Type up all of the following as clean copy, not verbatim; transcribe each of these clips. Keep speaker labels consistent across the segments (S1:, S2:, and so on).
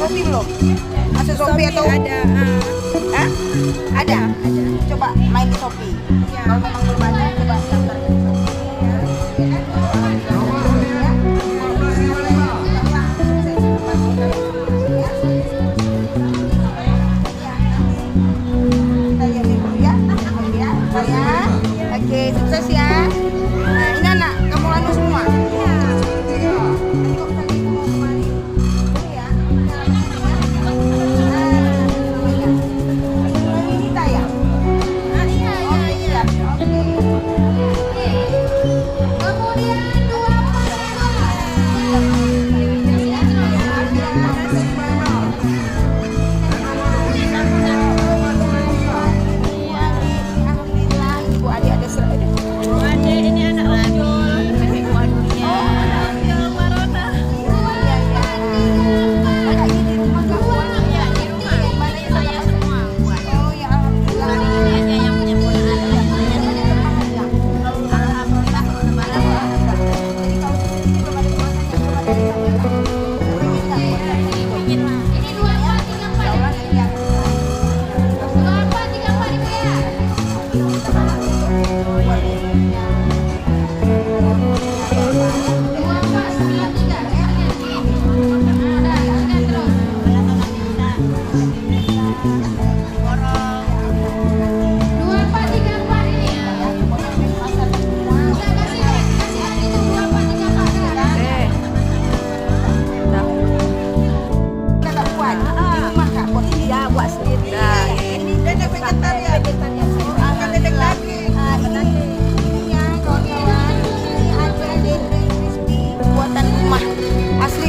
S1: Shopee belum? Masuk Shopee atau
S2: ada?
S1: Hah? Ada. Coba main di Shopee. Kalau memang belum ada, coba daftar di Shopee. Saya dulu ya. Saya. Oke, sukses ya. Nah, ini anak kamu anu semua.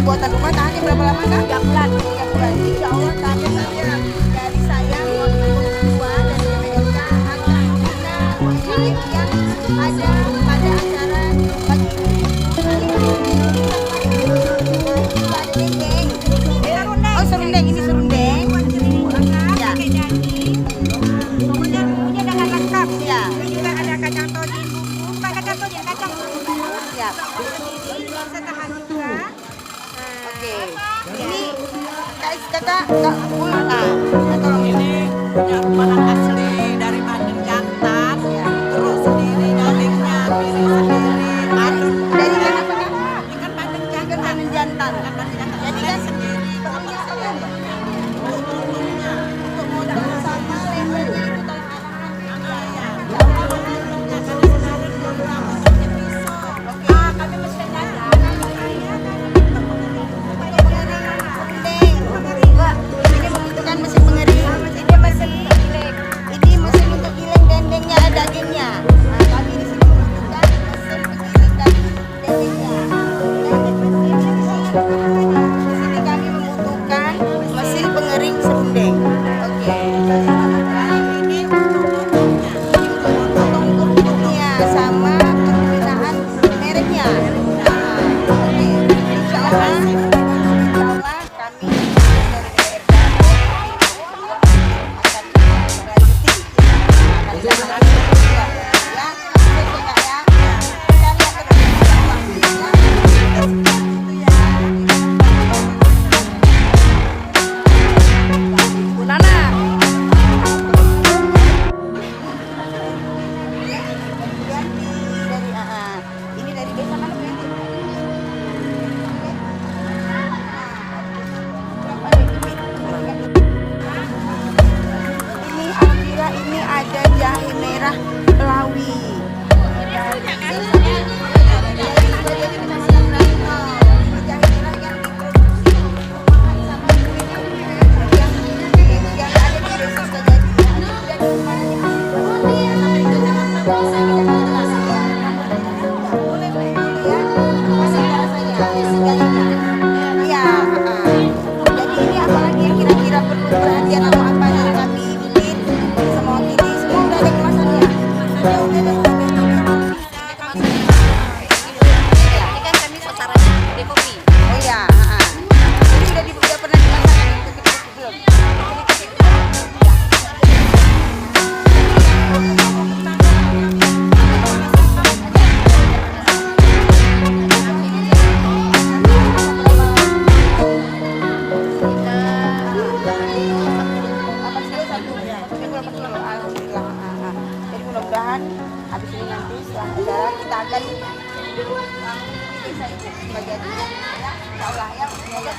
S1: Buatan rumah tahannya berapa lama kan? 3 bulan. 3 bulan. Insya Allah tahannya saja. Dari saya mau berdua dan PPLK akan membina UMKM yang ada pada acara pagi ini. Ada dendeng. Oh serundeng, ini serundeng. Ya.
S2: Pokoknya bumbunya dengan lengkap.
S1: Ya.
S2: Juga ada kacang tojin bumbu, bukan kacang tojin, kacang bumbu.
S1: Ya.
S2: Ini setengah juga.
S1: Oke. Ini kakak tolong
S3: Ini bahan asli dari Bandeng Jantan, terus sendiri dagingnya pilih sendiri.
S1: dari ikan apa kak?
S3: Ikan Bandeng
S1: Ikan
S3: Jantan.
S1: Bandeng jantan.
S3: Jadi kan sendiri
S1: Pokoknya
S3: kalian. Terus bumbunya
S1: untuk modal sama levelnya itu tolong
S2: Kami mesti ada.
S1: kan mesin pengering. Ini mesin giling. Ini mesin untuk giling dendengnya dagingnya. Nah, kami di sini membutuhkan mesin penggiling dagingnya. Di sini kami membutuhkan mesin pengering serundeng. Oke. Ini potong kerupuknya sama penggunaan mereknya. Oke. Insya Allah kami ini dari desa mana Bu Yanti? jadi ya, insya Allah ya, semoga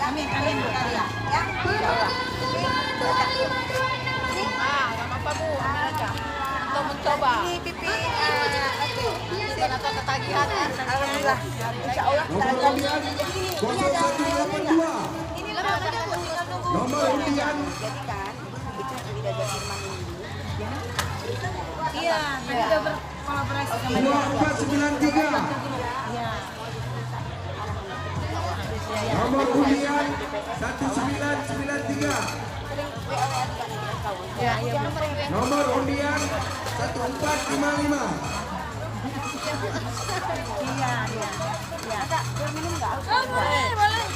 S1: amin amin ya, insya Allah.
S3: Nggak apa-apa Bu, ambil aja. Untuk mencoba.
S1: Ini pipi,
S3: Atau ketagihan.
S1: alhamdulillah, insya Allah kita akan jadi ini ada
S4: 0182.
S1: ini lembaga
S4: Nomor undian
S1: jadi kan itu sudah ada firman dulu ya.
S2: Iya, tadi udah berkolaborasi sama dia.
S4: 2493.
S2: Iya.
S4: Nomor undian 1993.
S1: Sering WA juga nanti kan tahu.
S2: Iya, iya.
S4: Nomor undian 1455.
S2: Iya, iya.
S1: Ada, minum nggak?
S2: Boleh, boleh.